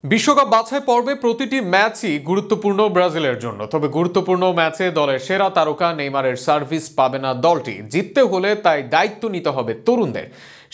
বিশ্বকাপ বাছাই পর্বে প্রতিটি ম্যাচই গুরুত্বপূর্ণ ব্রাজিলের জন্য। তবে গুরুত্বপূর্ণ ম্যাচে দলের সেরা তারকা নেইমারের সার্ভিস পাবে না দলটি। জিততে হলে তাই দায়িত্ব নিতে হবে তরুণদের।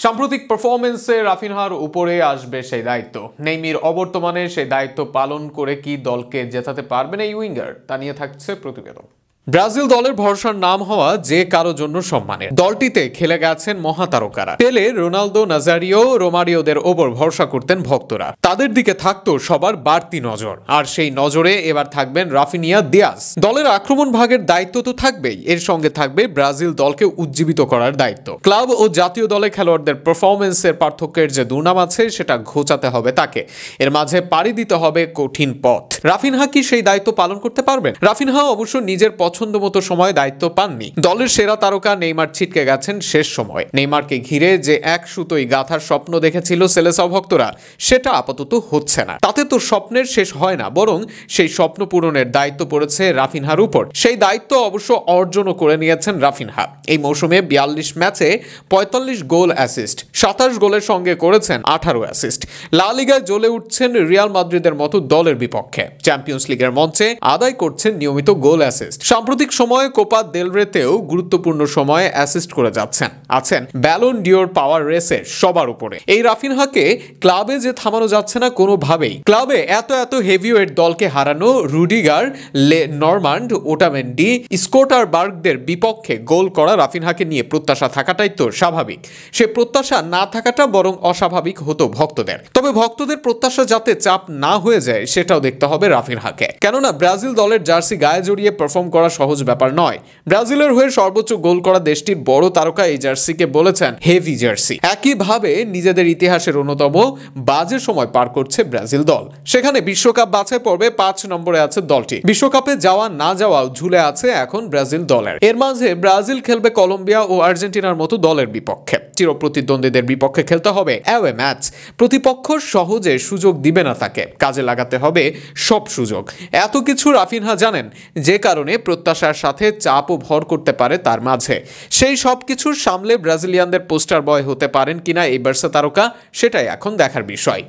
সাম্প্রতিক পারফরমেন্সে রাফিনহার উপরে আসবে সেই দায়িত্ব। নেইমির অবর্তমানে সেই দায়িত্ব পালন করে কি দলকে জেতাতে পারবেন এই উইঙ্গার, তা নিয়ে থাকছে প্রতিবেদন। ব্রাজিল দলের ভরসার নাম হওয়া যে কারো জন্য সম্মানের। দলটিতে খেলে গেছেন মহাতারকারা। পেলে, রোনালদো, নাজারিও, রোমারিওদের ওপর ভরসা করতেন ভক্তরা। তাদের দিকে থাকতো সবার বাড়তি নজর, আর সেই নজরে এবার থাকবেন রাফিনিয়া, দিয়াজ। দলের আক্রমণ ভাগের দায়িত্ব তো থাকবেই, এর সঙ্গে থাকবে ব্রাজিল দলকে উজ্জীবিত করার দায়িত্ব। ক্লাব ও জাতীয় দলে খেলোয়াড়দের পারফরমেন্সের পার্থক্যের যে দুর্নাম আছে সেটা ঘোচাতে হবে তাকে। এর মাঝে পাড়ি দিতে হবে কঠিন পথ। রাফিনহা কি সেই দায়িত্ব পালন করতে পারবেন? রাফিনহা অবশ্য নিজের পছন্দ মতো সময় দায়িত্ব পাননি। দলের সেরা তারকা নেইমার ছিটকে গেছেন শেষ সময়। নেইমারকে ঘিরে যে এক সুতোই গাঁথার স্বপ্ন দেখেছিল সেলেসাও ভক্তরা, সেটা আপাতত হচ্ছে না। তাতে তো স্বপ্নের শেষ হয় না, বরং সেই স্বপ্ন পূরণের দায়িত্ব পড়েছে রাফিনহার উপর। সেই দায়িত্ব অবশ্য অর্জনও করে নিয়েছেন রাফিনহা। এই মৌসুমে 42 ম্যাচে 45 গোল অ্যাসিস্ট, 27 গোলের সঙ্গে করেছেন 18 অ্যাসিস্ট। লা লিগায় জ্বলে উঠছেন রিয়াল মাদ্রিদের মতো দলের বিপক্ষে। চ্যাম্পিয়ন্স লিগের মঞ্চে আদায় করছেন নিয়মিত গোল অ্যাসিস্ট। সাম্প্রতিক সময়ে কোপা দেল রেতেও গুরুত্বপূর্ণ সময়ে অ্যাসিস্ট করে যাচ্ছেন। আছেন ব্যালন ডিওর পাওয়ার রেসের সবার উপরে। এই রাফিনহাকে ক্লাবে যে থামানো যাচ্ছে না কোনোভাবেই। ক্লাবে এত হেভিওয়েট দলকে হারানো রুডিগার, নরমান্ড, ওটামেন্ডি, স্কোটারবার্গদের বিপক্ষে গোল করা রাফিনহাকে নিয়ে প্রত্যাশা থাকাটাই তো স্বাভাবিক। সে প্রত্যাশা না থাকাটা বরং অস্বাভাবিক হতো ভক্তদের। তবে ভক্তদের প্রত্যাশা যাতে চাপ না হয়ে যায় সেটাও দেখতে হবে রাফিনহাকে। কেননা ব্রাজিল দলের জার্সি গায়ে জড়িয়ে পারফর্ম করা সহজ ব্যাপার নয়। ব্রাজিলের হয়ে সর্বোচ্চ গোল করা দেশটির বড় তারকা এই জার্সিকে বলেছেন হেভি জার্সি। একইভাবে নিজেদের ইতিহাসের অন্যতম বাজে সময় পার করছে ব্রাজিল দল। সেখানে বিশ্বকাপ বাছাই পর্বে 5 নম্বরে আছে দলটি। বিশ্বকাপে যাওয়া না যাওয়াও ঝুলে আছে এখন ব্রাজিল দলের। এর মাঝে ব্রাজিল খেলবে কলম্বিয়া ও আর্জেন্টিনার মতো দলের বিপক্ষে। চিরপ্রতিদ্বন্দ্বীদের বিপক্ষে খেলতে হবে অ্যাওয়ে ম্যাচ। প্রতিপক্ষ সহজে সুযোগ দিবে না তাকে, কাজে লাগাতে হবে সব সুযোগ। এত কিছু রাফিনহা জানেন, যে কারণে প্রত্যাশার সাথে চাপও ভর করতে পারে তার মাঝে। সেই সব কিছুর সামলে ব্রাজিলিয়ানদের পোস্টার বয় হতে পারেন কিনা এই বার্সা তারকা, সেটাই এখন দেখার বিষয়।